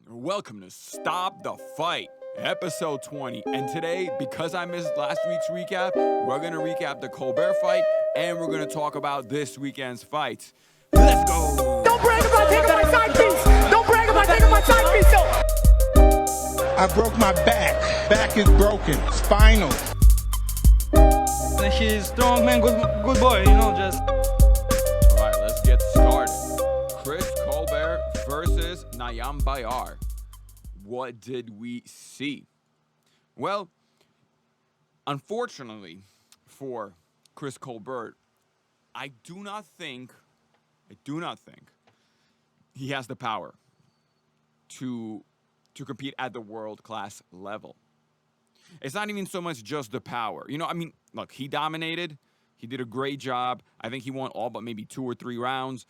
Welcome to Stop the Fight, episode 20. And today, because I missed last week's recap, we're going to recap the Colbert fight, and we're going to talk about this weekend's fights. Let's go! Don't brag about taking my side piece! Don't brag about taking my side piece, though! I broke my back. Back is broken. Spinal. He's strong, man. Good boy, just... All right, let's get started. Chris Colbert versus Nyambayar. What did we see? Well, unfortunately for Chris Colbert, I do not think he has the power to compete at the world-class level. It's not even so much just the power. Look, he dominated. He did a great job. I think he won all but maybe 2 or 3 rounds.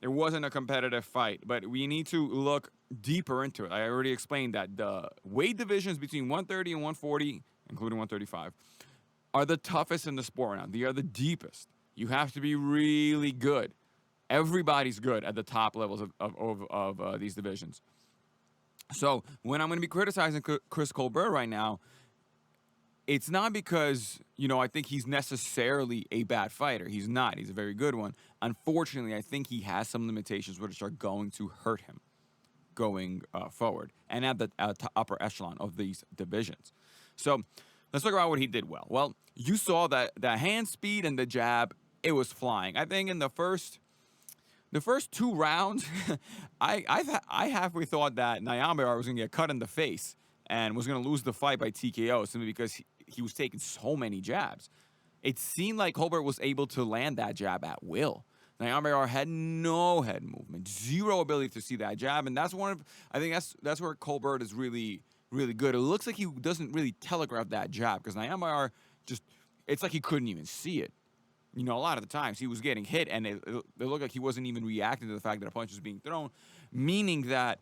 It wasn't a competitive fight, but we need to look deeper into it. I already explained that the weight divisions between 130 and 140, including 135, are the toughest in the sport now. They are the deepest. You have to be really good. Everybody's good at the top levels of these divisions. So when I'm going to be criticizing Chris Colbert right now, it's not because, I think he's necessarily a bad fighter. He's not. He's a very good one. Unfortunately, I think he has some limitations which are going to hurt him going forward and at the upper echelon of these divisions. So let's talk about what he did well. Well, you saw that the hand speed and the jab, it was flying. I think in the first 2 rounds, I halfway thought that Nyambayar was going to get cut in the face and was going to lose the fight by TKO simply because he was taking so many jabs. It seemed like Colbert was able to land that jab at will. Nyambayar had no head movement, zero ability to see that jab, and that's where Colbert is really, really good. It looks like he doesn't really telegraph that jab because Nyambayar it's like he couldn't even see it. A lot of the times he was getting hit, and it looked like he wasn't even reacting to the fact that a punch was being thrown, meaning that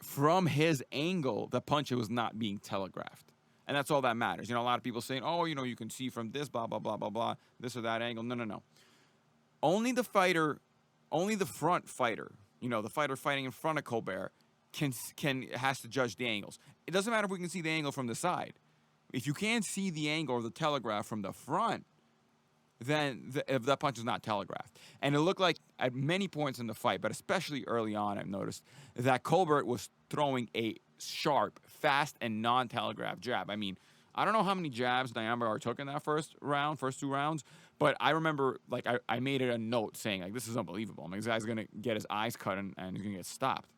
from his angle, the punch was not being telegraphed. And that's all that matters. A lot of people saying, you can see from this, blah, blah, blah, blah, blah, this or that angle. No. Only the front fighter, the fighter fighting in front of Colbert has to judge the angles. It doesn't matter if we can see the angle from the side. If you can't see the angle or the telegraph from the front, then if that punch is not telegraphed. And it looked like at many points in the fight, but especially early on, I've noticed that Colbert was throwing a sharp, fast, and non-telegraphed jab. I don't know how many jabs Nyambayar took in that first 2 rounds, but I remember, I made it a note saying, this is unbelievable. This guy's going to get his eyes cut and he's going to get stopped.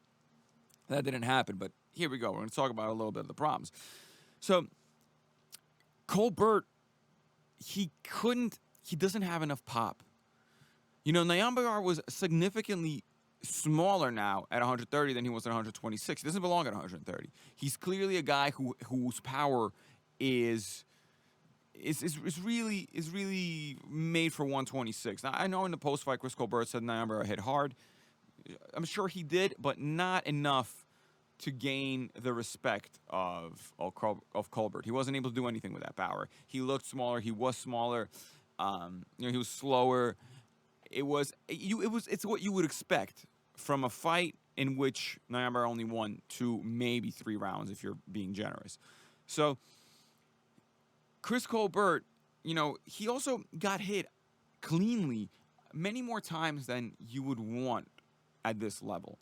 That didn't happen, but here we go. We're going to talk about a little bit of the problems. So, Colbert, he doesn't have enough pop. Nyambayar was significantly smaller now at 130 than he was at 126. He doesn't belong at 130. He's clearly a guy whose power is really made for 126. Now, I know in the post-fight, Chris Colbert said Nyambayar hit hard. I'm sure he did, but not enough to gain the respect of Colbert. He wasn't able to do anything with that power. He looked smaller. He was smaller. He was slower. It's what you would expect from a fight in which Nyambayar only won 2, maybe 3 rounds if you're being generous. So Chris Colbert, he also got hit cleanly many more times than you would want at this level.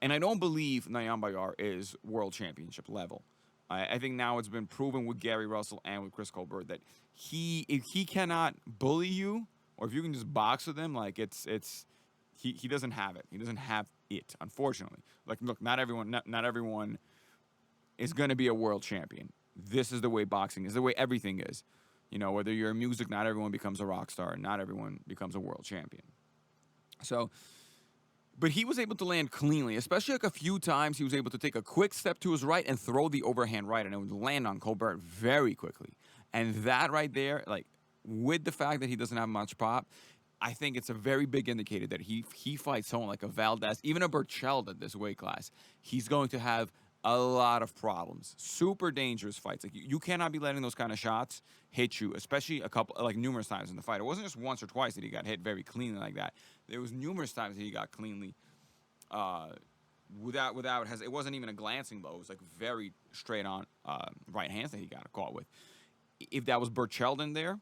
And I don't believe Nyambayar is world championship level. I think now it's been proven with Gary Russell and with Chris Colbert that if he cannot bully you, or if you can just box with him, he doesn't have it. He doesn't have it, unfortunately. Look, not everyone is going to be a world champion. This is the way boxing is, the way everything is. Whether you're in music, not everyone becomes a rock star, and not everyone becomes a world champion. So, but he was able to land cleanly, especially a few times he was able to take a quick step to his right and throw the overhand right, and it would land on Colbert very quickly. And that right there, with the fact that he doesn't have much pop, I think it's a very big indicator that he fights someone like a Valdez, even a Burchell at this weight class. He's going to have a lot of problems. Super dangerous fights. You cannot be letting those kind of shots hit you, especially numerous times in the fight. It wasn't just once or twice that he got hit very cleanly like that. There was numerous times that he got cleanly it wasn't even a glancing blow. It was like very straight on right hands that he got caught with. If that was Burcheldon there,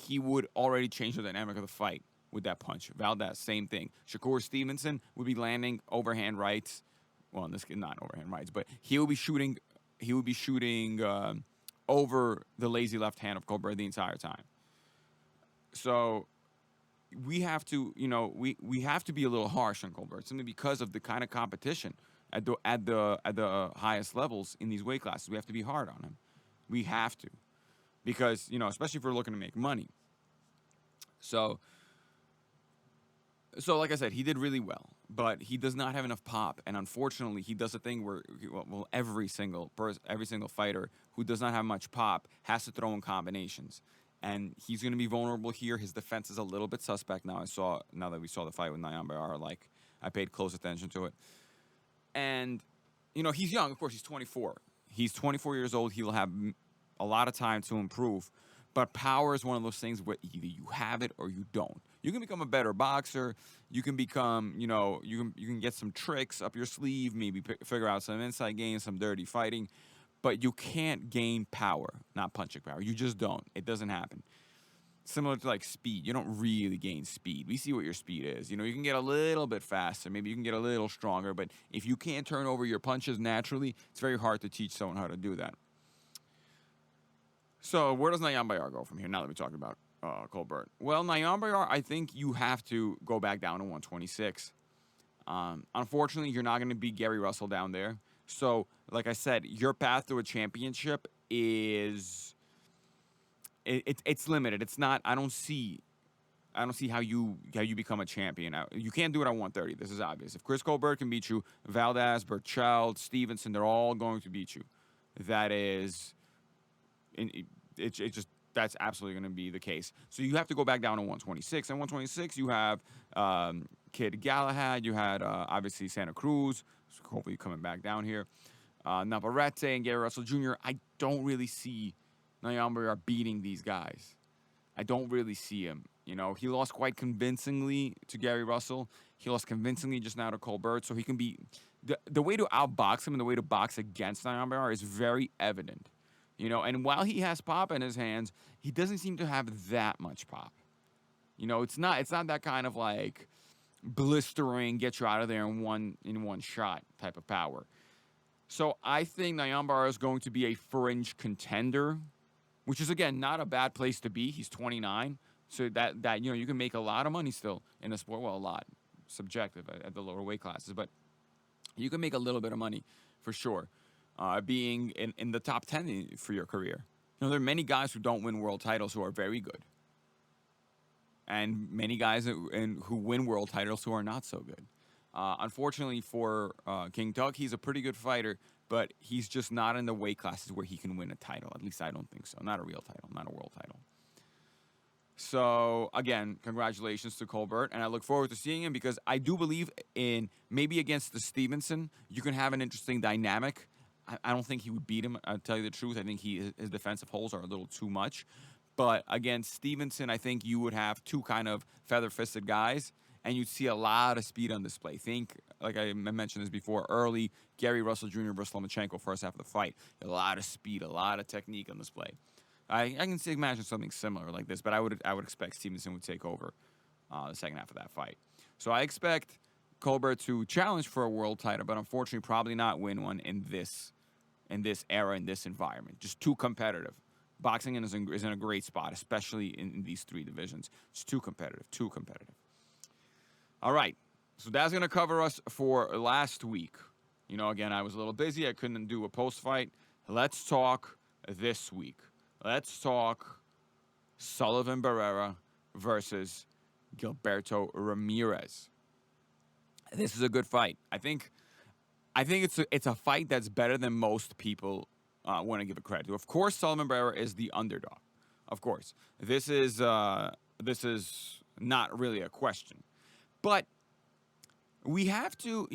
he would already change the dynamic of the fight with that punch. Valdez, same thing. Shakur Stevenson would be landing overhand rights. Well, in this case, not overhand rights, but he would be shooting. He would be shooting over the lazy left hand of Colbert the entire time. So we have to, we have to be a little harsh on Colbert simply because of the kind of competition at the highest levels in these weight classes. We have to be hard on him. We have to, because especially if we're looking to make money. So like I said, he did really well, but he does not have enough pop, and unfortunately, he does a thing where every single fighter who does not have much pop has to throw in combinations, and he's going to be vulnerable here. His defense is a little bit suspect now. Now that we saw the fight with Nyambayar, I paid close attention to it, and he's young. Of course, he's 24. He's 24 years old. He'll have a lot of time to improve. But power is one of those things where either you have it or you don't. You can become a better boxer. You can become, you can get some tricks up your sleeve, maybe figure out some inside games, some dirty fighting. But you can't gain power, not punching power. You just don't. It doesn't happen. Similar to speed. You don't really gain speed. We see what your speed is. You can get a little bit faster. Maybe you can get a little stronger. But if you can't turn over your punches naturally, it's very hard to teach someone how to do that. So where does Nyambayar go from here, now that we're talking about Colbert? Well, Nyambayar, I think you have to go back down to 126. Unfortunately, you're not going to beat Gary Russell down there. So, like I said, your path to a championship is it's limited. It's not. I don't see how you become a champion. You can't do it at 130. This is obvious. If Chris Colbert can beat you, Valdez, Burchell, Stevenson, they're all going to beat you. That is. That's absolutely going to be the case. So you have to go back down to 126. And 126, you have Kid Galahad. You had obviously Santa Cruz. So hopefully coming back down here. Navarrete and Gary Russell Jr. I don't really see Nyambayar beating these guys. I don't really see him. He lost quite convincingly to Gary Russell. He lost convincingly just now to Colbert. So he can be the way to outbox him and the way to box against Nyambayar is very evident. And while he has pop in his hands, he doesn't seem to have that much pop. It's not that kind of blistering, get you out of there in one shot type of power. So I think Nyambayar is going to be a fringe contender, which is again not a bad place to be. He's 29, so that you can make a lot of money still in the sport. Well, a lot, subjective at the lower weight classes, but you can make a little bit of money for sure. Being in the top 10 for your career. There are many guys who don't win world titles who are very good. And many guys who win world titles who are not so good. Unfortunately for King Tug, he's a pretty good fighter, but he's just not in the weight classes where he can win a title. At least I don't think so. Not a real title, not a world title. So, again, congratulations to Colbert, and I look forward to seeing him because I do believe in maybe against the Stevenson, you can have an interesting dynamic. I don't think he would beat him, I'll tell you the truth. I think his defensive holes are a little too much. But against Stevenson, I think you would have two kind of feather-fisted guys, and you'd see a lot of speed on display. Think, like I mentioned this before, early Gary Russell Jr. versus Lomachenko first half of the fight. A lot of speed, a lot of technique on display. I can imagine something similar like this, but I would expect Stevenson would take over the second half of that fight. So I expect Colbert to challenge for a world title, but unfortunately probably not win one in this era, in this environment. Just too competitive. Boxing is in a great spot, especially in these three divisions. It's too competitive, too competitive. All right, so that's going to cover us for last week. Again, I was a little busy. I couldn't do a post-fight. Let's talk this week. Let's talk Sullivan Barrera versus Gilberto Ramirez. This is a good fight. I think it's a fight that's better than most people want to give it credit to. Of course, Sullivan Barrera is the underdog. Of course, this is not really a question, but we have to,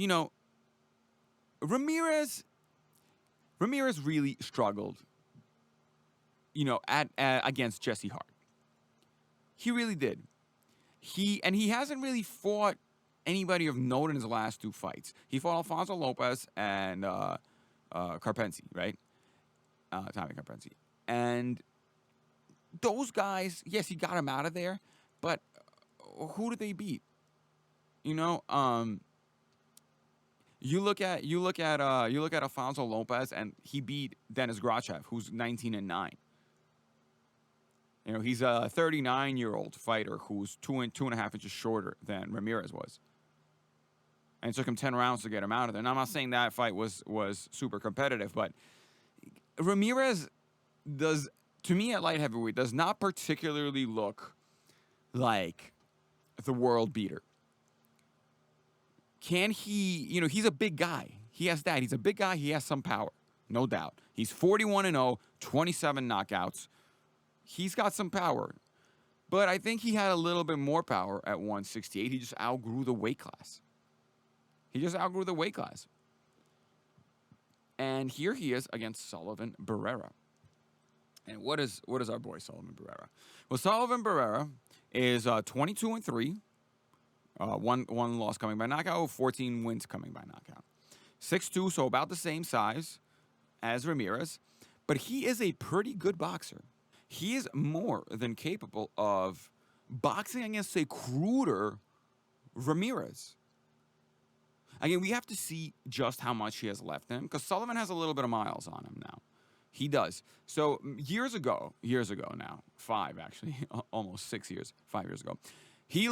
Ramirez really struggled, against Jesse Hart. He really did. He hasn't really fought anybody of note in his last 2 fights. He fought Alfonso Lopez and Carpensi, right? Tommy Carpensi. And those guys, yes, he got him out of there, but who did they beat? You know, you look at Alfonso Lopez, and he beat Denis Grachev, who's 19-9. You know, he's a 39-year-old fighter who's 2.5 inches shorter than Ramirez was. And it took him 10 rounds to get him out of there. And I'm not saying that fight was super competitive, but Ramirez does, to me at light heavyweight, does not particularly look like the world beater. Can he, you know, he's a big guy. He has that. He's a big guy. He has some power, no doubt. He's 41-0, 27 knockouts. He's got some power. But I think he had a little bit more power at 168. He just outgrew the weight class. And here he is against Sullivan Barrera. And what is our boy Sullivan Barrera? Well, Sullivan Barrera is 22-3. One loss coming by knockout, 14 wins coming by knockout. 6'2", so about the same size as Ramirez. But he is a pretty good boxer. He is more than capable of boxing against a cruder Ramirez. Again, we have to see just how much he has left in him, because Sullivan has a little bit of miles on him now. He does. So years ago now, 5 actually, almost 6 years, 5 years ago, he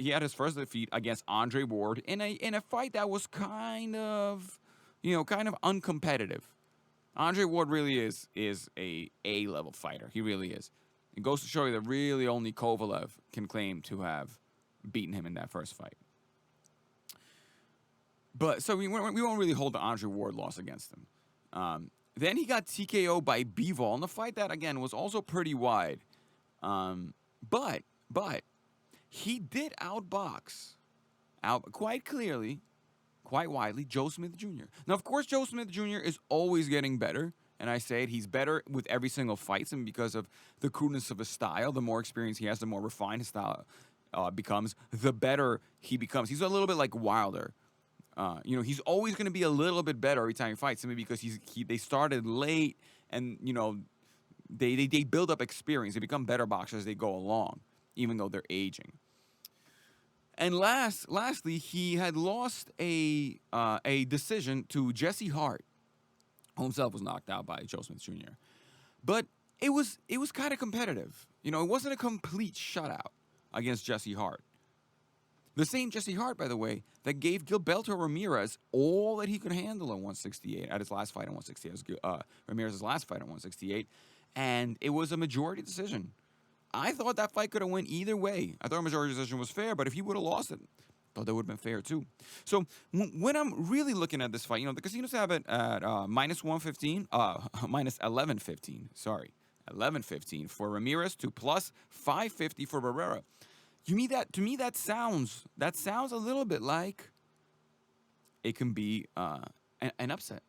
had his first defeat against Andre Ward in a fight that was kind of uncompetitive. Andre Ward really is a A-level fighter. He really is. It goes to show you that really only Kovalev can claim to have beaten him in that first fight. But so we won't really hold the Andre Ward loss against him. Then he got TKO by Bivol in the fight that, again, was also pretty wide. But he did outbox quite clearly, quite widely, Joe Smith Jr. Now, of course, Joe Smith Jr. is always getting better. And I say it, he's better with every single fight. And because of the crudeness of his style, the more experience he has, the more refined his style becomes, the better he becomes. He's a little bit like Wilder. He's always going to be a little bit better every time he fights, simply because they started late, and they build up experience. They become better boxers as they go along, even though they're aging. And lastly, he had lost a decision to Jesse Hart, who himself was knocked out by Joe Smith Jr. But it was kind of competitive. It wasn't a complete shutout against Jesse Hart. The same Jesse Hart, by the way, that gave Gilberto Ramirez all that he could handle at 168 at his last fight at 168. Ramirez's last fight at 168, and it was a majority decision. I thought that fight could have went either way. I thought a majority decision was fair, but if he would have lost it, I thought that would have been fair too. So when I'm really looking at this fight, the casinos have it at minus 115, minus 1115. Sorry, 1115 for Ramirez to plus 550 for Barrera. To me, that sounds a little bit like it can be an upset,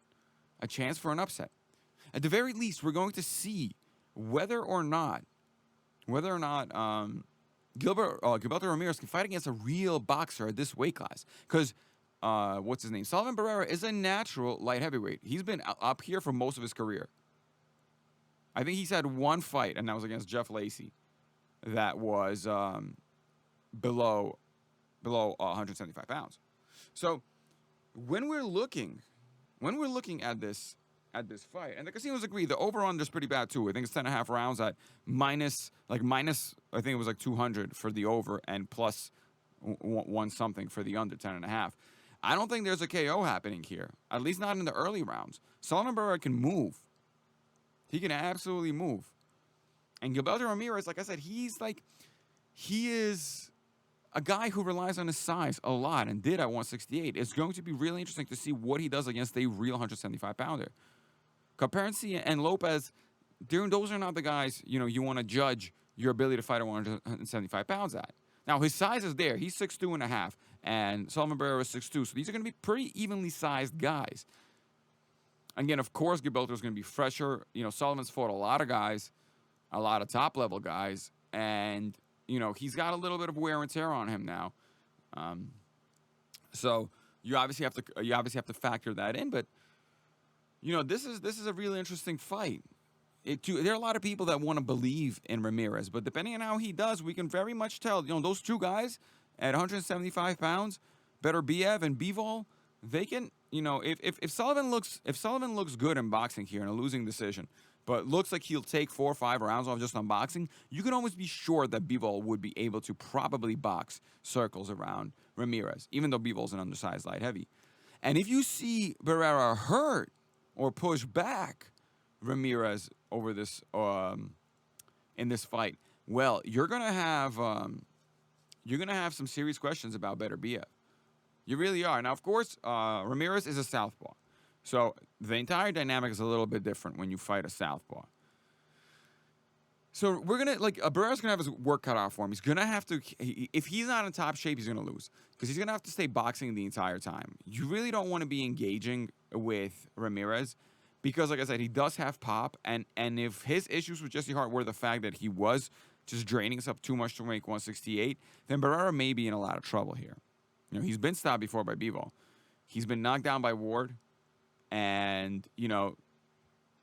a chance for an upset. At the very least, we're going to see whether or not Gilberto Ramirez can fight against a real boxer at this weight class. Because what's his name? Sullivan Barrera is a natural light heavyweight. He's been up here for most of his career. I think he's had one fight, and that was against Jeff Lacey. That was below 175 pounds. So when we're looking at this fight, and the casinos agree, the over-under is pretty bad too. I think it's 10.5 rounds at minus, I think it was like 200 for the over and plus one something for the under, 10.5. I don't think there's a KO happening here, at least not in the early rounds. Sullivan Barrera can move. He can absolutely move. And Gilberto Ramirez, like I said, he is a guy who relies on his size a lot and did at 168. It's going to be really interesting to see what he does against a real 175-pounder. Carpensi and Lopez, those are not the guys, you want to judge your ability to fight at 175 pounds at. Now, his size is there. He's 6'2.5", and Sullivan Barrera is 6'2", so these are going to be pretty evenly sized guys. Again, of course, Gilberto is going to be fresher. Sullivan's fought a lot of guys, a lot of top-level guys, and he's got a little bit of wear and tear on him now. So you obviously have to factor that in. But this is a really interesting fight. There are a lot of people that want to believe in Ramirez, but depending on how he does, we can very much tell. Those two guys at 175 pounds, Beterbiev and Bivol, they can. If Sullivan looks good in boxing here in a losing decision, but looks like he'll take 4 or 5 rounds off just on boxing, you can almost be sure that Bivol would be able to probably box circles around Ramirez, even though Bivol's an undersized light heavy. And if you see Barrera hurt or push back Ramirez over this in this fight, well, you're gonna have some serious questions about Beterbiev. You really are. Now, of course, Ramirez is a southpaw, so the entire dynamic is a little bit different when you fight a southpaw. So we're gonna Barrera's gonna have his work cut out for him. He's gonna have to, if he's not in top shape, he's gonna lose because he's gonna have to stay boxing the entire time. You really don't want to be engaging with Ramirez because, like I said, he does have pop, and if his issues with Jesse Hart were the fact that he was just draining himself too much to make 168, then Barrera may be in a lot of trouble here. He's been stopped before by Bivol. He's been knocked down by Ward, and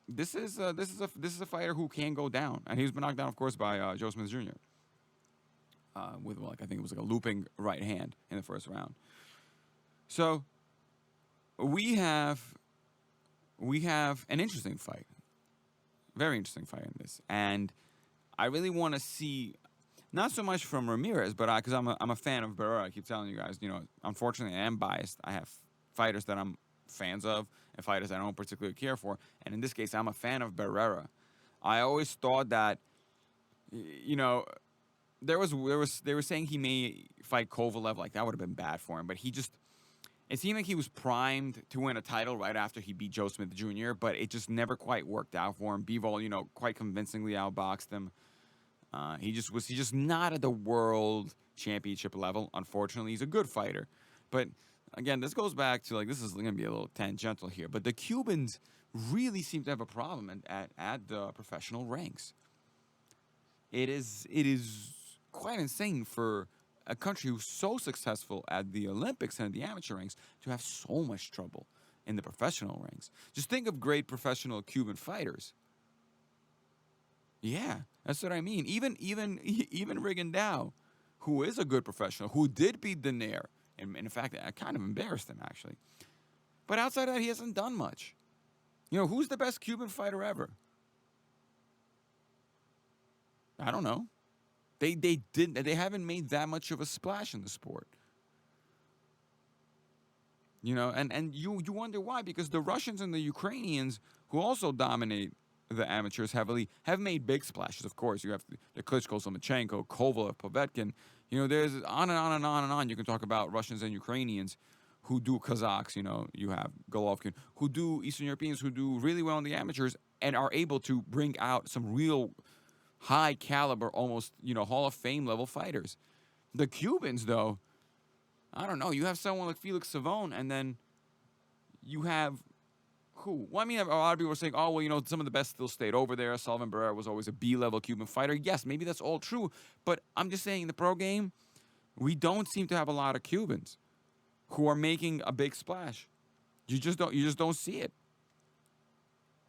this is a fighter who can go down, and he's been knocked down, of course, by Joe Smith Jr. With I think it was like a looping right hand in the first round. So we have an interesting fight, very interesting fight in this, and I really want to see. Not so much from Ramirez, but because I'm a fan of Barrera. I keep telling you guys, unfortunately, I am biased. I have fighters that I'm fans of and fighters I don't particularly care for. And in this case, I'm a fan of Barrera. I always thought that, they were saying he may fight Kovalev. Like, that would have been bad for him. But it seemed like he was primed to win a title right after he beat Joe Smith Jr., but it just never quite worked out for him. Bivol, quite convincingly outboxed him. He's just not at the world championship level, unfortunately. He's a good fighter. But again, this goes back to, this is going to be a little tangential here, but the Cubans really seem to have a problem at the professional ranks. It is quite insane for a country who's so successful at the Olympics and the amateur ranks to have so much trouble in the professional ranks. Just think of great professional Cuban fighters. Yeah, that's what I mean. Even Rigondeaux, who is a good professional, who did beat Danair, and in fact, I kind of embarrassed him, actually. But outside of that, he hasn't done much. Who's the best Cuban fighter ever? I don't know. They haven't made that much of a splash in the sport. And you wonder why, because the Russians and the Ukrainians, who also dominate the amateurs heavily, have made big splashes. Of course, you have the Klitschko, Lomachenko, Kovalev, Povetkin. There's on and on and on and on. You can talk about Russians and Ukrainians who do Kazakhs. You have Golovkin, who do Eastern Europeans, who do really well in the amateurs and are able to bring out some real high caliber, almost, Hall of Fame level fighters. The Cubans, though, I don't know. You have someone like Felix Savon, and then you have who? Well, I mean, a lot of people are saying, oh, well, some of the best still stayed over there. Sullivan Barrera was always a B-level Cuban fighter. Yes, maybe that's all true. But I'm just saying, in the pro game, we don't seem to have a lot of Cubans who are making a big splash. You just don't see it.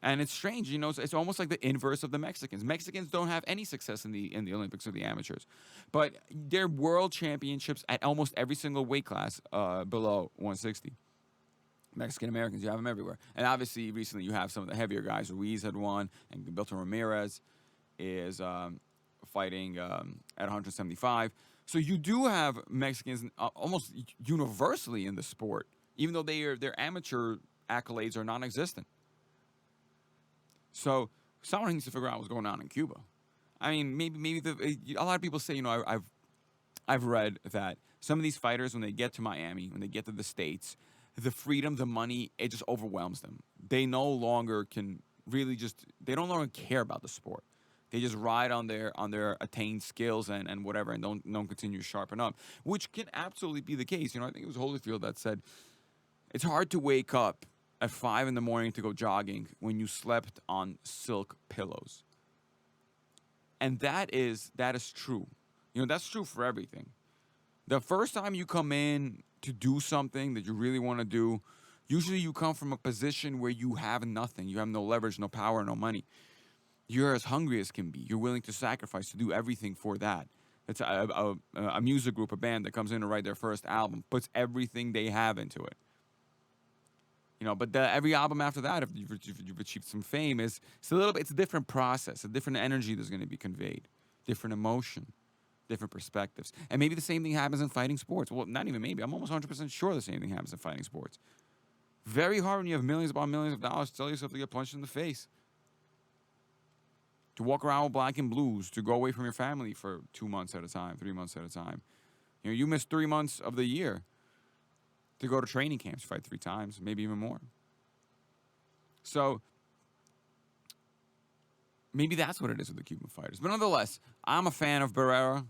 And it's strange, it's almost like the inverse of the Mexicans. Mexicans don't have any success in the Olympics or the amateurs. But they're world championships at almost every single weight class below 160. Mexican Americans, you have them everywhere. And obviously, recently you have some of the heavier guys. Ruiz had won, and Gilberto Ramirez is fighting at 175. So you do have Mexicans almost universally in the sport, even though their amateur accolades are non-existent. So someone needs to figure out what's going on in Cuba. I mean, maybe a lot of people say, I've read that some of these fighters, when they get to Miami, when they get to the States, the freedom, the money, it just overwhelms them. They no longer can really they no longer care about the sport. They just ride on their attained skills and whatever, and don't continue to sharpen up, which can absolutely be the case. I think it was Holyfield that said, it's hard to wake up at 5 a.m. to go jogging when you slept on silk pillows. And that is true. That's true for everything. The first time you come in to do something that you really want to do, usually you come from a position where you have nothing. You have no leverage, no power, no money. You're as hungry as can be. You're willing to sacrifice, to do everything for that. It's a music group, a band that comes in to write their first album, puts everything they have into it. But every album after that, if you've achieved some fame, it's a different process, a different energy that's going to be conveyed, different emotion, different perspectives. And maybe the same thing happens in fighting sports. Well, not even maybe. I'm almost 100% sure the same thing happens in fighting sports. Very hard when you have millions upon millions of dollars to tell yourself to get punched in the face. To walk around with black and blues, to go away from your family for 2 months at a time, 3 months at a time. You miss 3 months of the year to go to training camps, fight 3 times, maybe even more. So maybe that's what it is with the Cuban fighters. But nonetheless, I'm a fan of Barrera.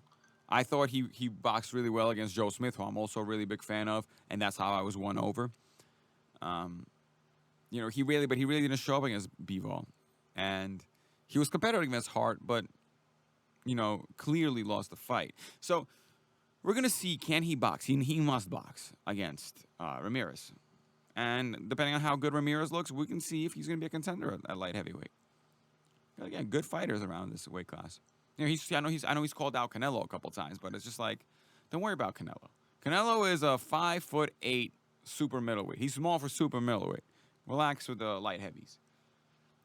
I thought he boxed really well against Joe Smith, who I'm also a really big fan of, and that's how I was won over. He really didn't show up against Bivol, and he was competitive against Hart, but clearly lost the fight. So we're gonna see, can he box? He must box against Ramirez, and depending on how good Ramirez looks, we can see if he's gonna be a contender at light heavyweight. Again, good fighters around this weight class. I know he's called out Canelo a couple times, but it's just like, don't worry about Canelo. Canelo is a 5'8" super middleweight. He's small for super middleweight. Relax with the light heavies.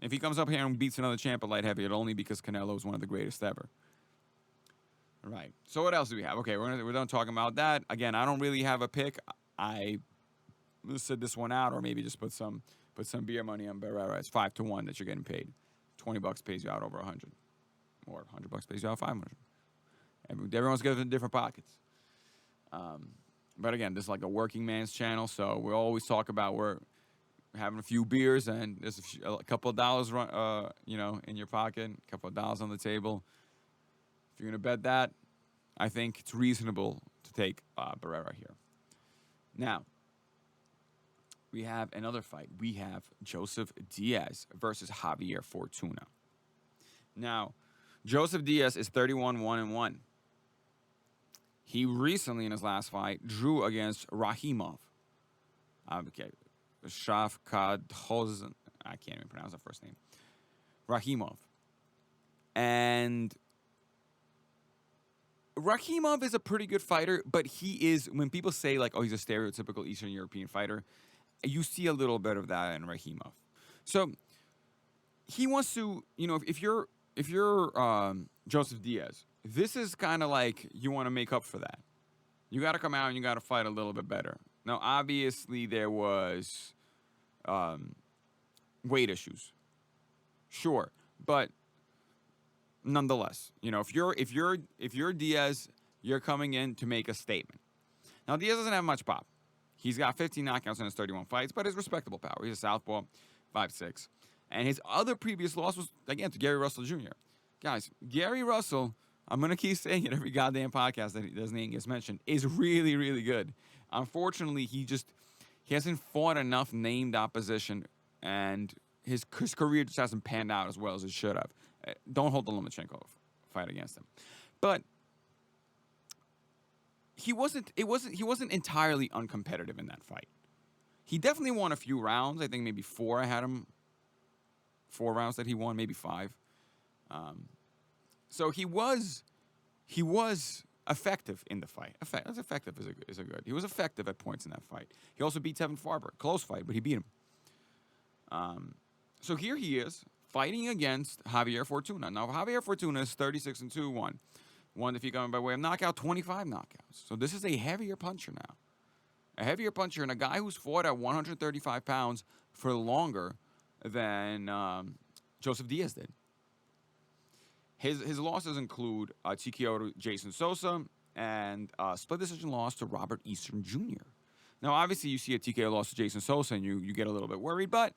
If he comes up here and beats another champ at light heavy, it'll only because Canelo is one of the greatest ever. Right. So what else do we have? Okay, we're done talking about that. Again, I don't really have a pick. I sit this one out, or maybe just put some beer money on Barrera. It's 5-1 that you're getting paid. $20 pays you out over 100, or $100 pays you out 500. Everyone's got different pockets. But again, this is like a working man's channel, so we always talk about we're having a few beers and there's a couple of dollars, in your pocket, a couple of dollars on the table. If you're gonna bet that, I think it's reasonable to take Barrera here. Now, we have another fight. We have Joseph Diaz versus Javier Fortuna. Now, Joseph Diaz is 31-1-1. He recently, in his last fight, drew against Rahimov. Shafkadhozen. I can't even pronounce the first name. Rahimov. And Rahimov is a pretty good fighter, but he is, when people say, like, oh, he's a stereotypical Eastern European fighter, you see a little bit of that in Rahimov. So he wants to, if you're Joseph Diaz, this is kind of like you want to make up for that. You got to come out and you got to fight a little bit better. Now, obviously, there was weight issues, sure, but nonetheless, if you're Diaz, you're coming in to make a statement. Now, Diaz doesn't have much pop. He's got 15 knockouts in his 31 fights, but his respectable power. He's a southpaw, 5'6", and his other previous loss was again to Gary Russell Jr. Guys, Gary Russell, I'm gonna keep saying it every goddamn podcast that his name gets mentioned, is really, really good. Unfortunately, he hasn't fought enough named opposition, and his career just hasn't panned out as well as it should have. Don't hold the Lomachenko fight against him, but he wasn't entirely uncompetitive in that fight. He definitely won a few rounds. I think maybe 4. I had him 4 rounds that he won, maybe 5. So he was effective in the fight. As effective as a good. He was effective at points in that fight. He also beat Tevin Farber. Close fight, but he beat him. So here he is fighting against Javier Fortuna. Now, Javier Fortuna is 36-2-1. One defeat coming by way of knockout, 25 knockouts. So this is a heavier puncher now. A heavier puncher and a guy who's fought at 135 pounds for longer than Joseph Diaz did. His losses include TKO to Jason Sosa and split decision loss to Robert Eastern Jr. Now, obviously, you see a TKO loss to Jason Sosa and you get a little bit worried, but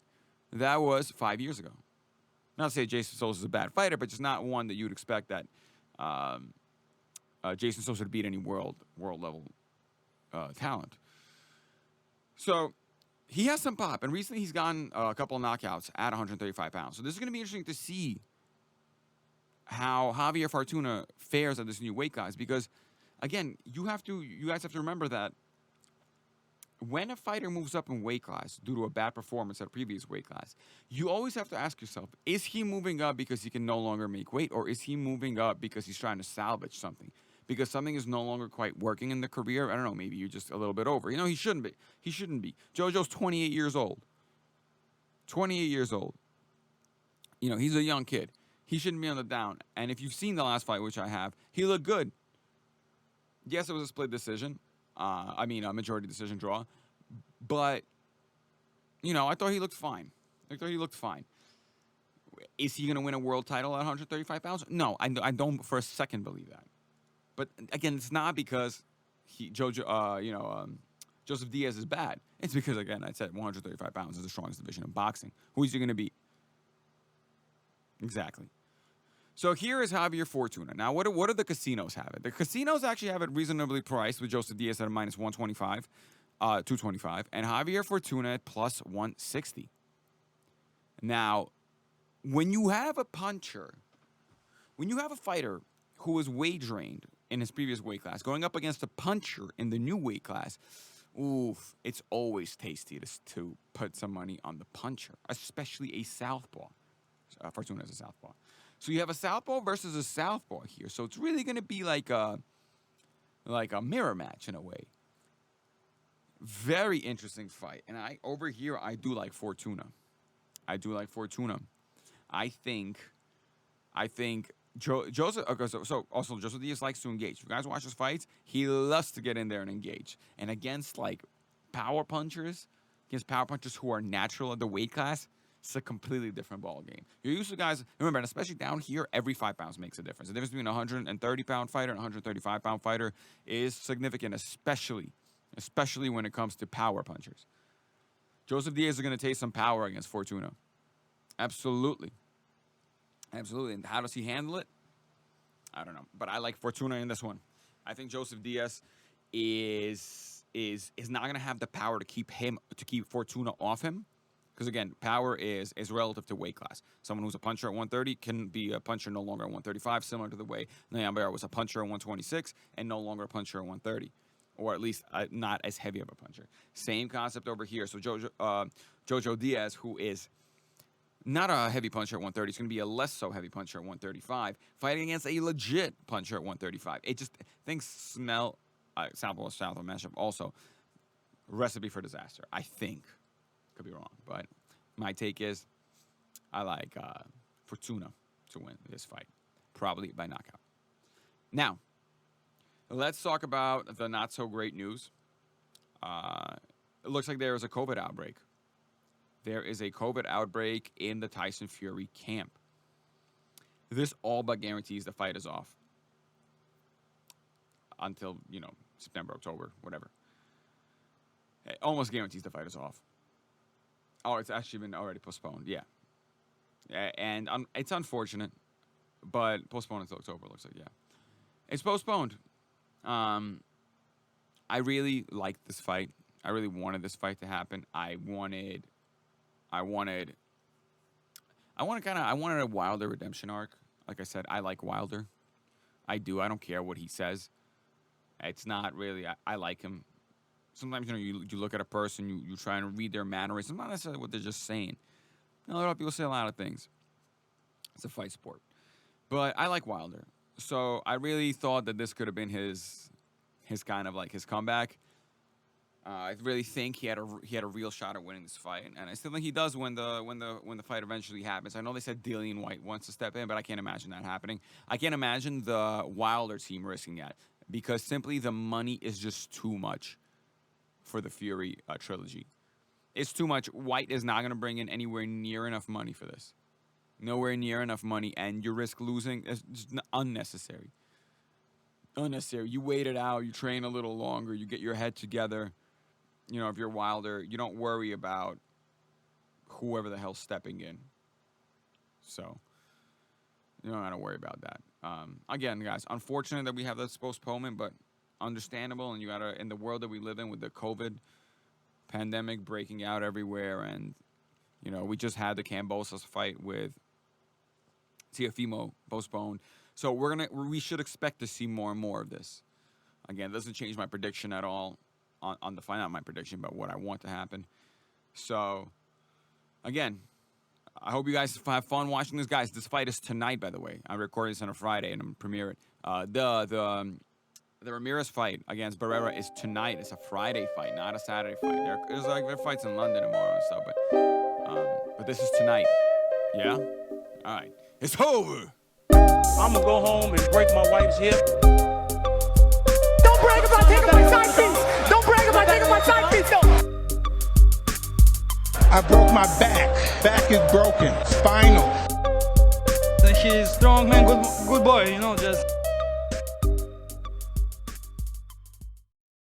that was 5 years ago. Not to say Jason Sosa is a bad fighter, but just not one that you'd expect that Jason Sosa to beat any world level talent. So he has some pop, and recently he's gotten a couple of knockouts at 135 pounds. So this is going to be interesting to see how Javier Fortuna fares at this new weight class, because again, you guys have to remember that when a fighter moves up in weight class due to a bad performance at a previous weight class, you always have to ask yourself, is he moving up because he can no longer make weight, or is he moving up because he's trying to salvage something? Because something is no longer quite working in the career. I don't know, maybe you're just a little bit over. He shouldn't be. He shouldn't be. JoJo's 28 years old. 28 years old. He's a young kid. He shouldn't be on the down. And if you've seen the last fight, which I have, he looked good. Yes, it was a split decision. A majority decision draw. But, I thought he looked fine. Is he going to win a world title at 135 pounds? No, I don't for a second believe that. But, again, it's not because Joseph Diaz is bad. It's because, again, I said 135 pounds is the strongest division in boxing. Who is he going to beat? Exactly. So here is Javier Fortuna. Now, what do the casinos have it? The casinos actually have it reasonably priced with Joseph Diaz at a minus 125, 225, and Javier Fortuna at plus 160. Now, when you have a fighter who is weight drained in his previous weight class, going up against a puncher in the new weight class, it's always tasty to put some money on the puncher, especially a southpaw. Fortuna is a southpaw. So you have a southpaw versus a southpaw here. So it's really going to be like a mirror match in a way. Very interesting fight. And I do like Fortuna. I think Joseph. Okay, so also Joseph Diaz likes to engage. If you guys watch his fights, he loves to get in there and engage. And against power punchers who are natural at the weight class, it's a completely different ball game. You're used to guys, remember, and especially down here, every 5 pounds makes a difference. The difference between a 130-pound fighter and a 135-pound fighter is significant, especially when it comes to power punchers. Joseph Diaz is going to taste some power against Fortuna. Absolutely. And how does he handle it? I don't know. But I like Fortuna in this one. I think Joseph Diaz is not going to have the power to keep Fortuna off him. Because, again, power is relative to weight class. Someone who's a puncher at 130 can be a puncher no longer at 135, similar to the way Nyambayar was a puncher at 126 and no longer a puncher at 130. Or at least not as heavy of a puncher. Same concept over here. So Jojo Diaz, who is not a heavy puncher at 130, is going to be a less so heavy puncher at 135, fighting against a legit puncher at 135. Things smell, Southpaw matchup also, recipe for disaster, I think. Could be wrong, but my take is I like Fortuna to win this fight, probably by knockout. Now, let's talk about the not-so-great news. It looks like there is a COVID outbreak. There is a COVID outbreak in the Tyson Fury camp. This all but guarantees the fight is off until, September, October, whatever. It almost guarantees the fight is off. Oh, it's actually been already postponed, yeah. And it's unfortunate, but postponed until October, looks like, yeah. It's postponed. I really liked this fight. I really wanted this fight to happen. I wanted a Wilder redemption arc. Like I said, I like Wilder. I do. I don't care what he says. It's not really, I like him. Sometimes, you look at a person, you try and read their mannerisms, not necessarily what they're just saying. A lot of people say a lot of things. It's a fight sport. But I like Wilder. So I really thought that this could have been his kind of his comeback. I really think he had a real shot at winning this fight, and I still think he does when the fight eventually happens. I know they said Dillian White wants to step in, but I can't imagine that happening. I can't imagine the Wilder team risking that because simply the money is just too much for the Fury trilogy. It's too much. White is not going to bring in anywhere near enough money for this. Nowhere near enough money, and you risk losing. It's just unnecessary. Unnecessary. You wait it out. You train a little longer. You get your head together. If you're Wilder, you don't worry about whoever the hell's stepping in. So, you don't got to worry about that. Again, guys, unfortunate that we have this postponement, but understandable. And you got to, in the world that we live in with the COVID pandemic breaking out everywhere, and, we just had the Kambosos fight with Teofimo postponed. So we should expect to see more and more of this. Again, it doesn't change my prediction at all. on the fight, not my prediction, but what I want to happen. So, again, I hope you guys have fun watching this. Guys, this fight is tonight, by the way. I'm recording this on a Friday, and I'm premiere it. The Ramirez fight against Barrera is tonight. It's a Friday fight, not a Saturday fight. There fights in London tomorrow and stuff, but this is tonight. Yeah? All right. It's over. I'm gonna go home and break my wife's hip. Don't brag about taking my side piece. Don't brag about taking my side piece, though. I broke my back. Back is broken. Spinal. He's strong, man. Good boy. Just.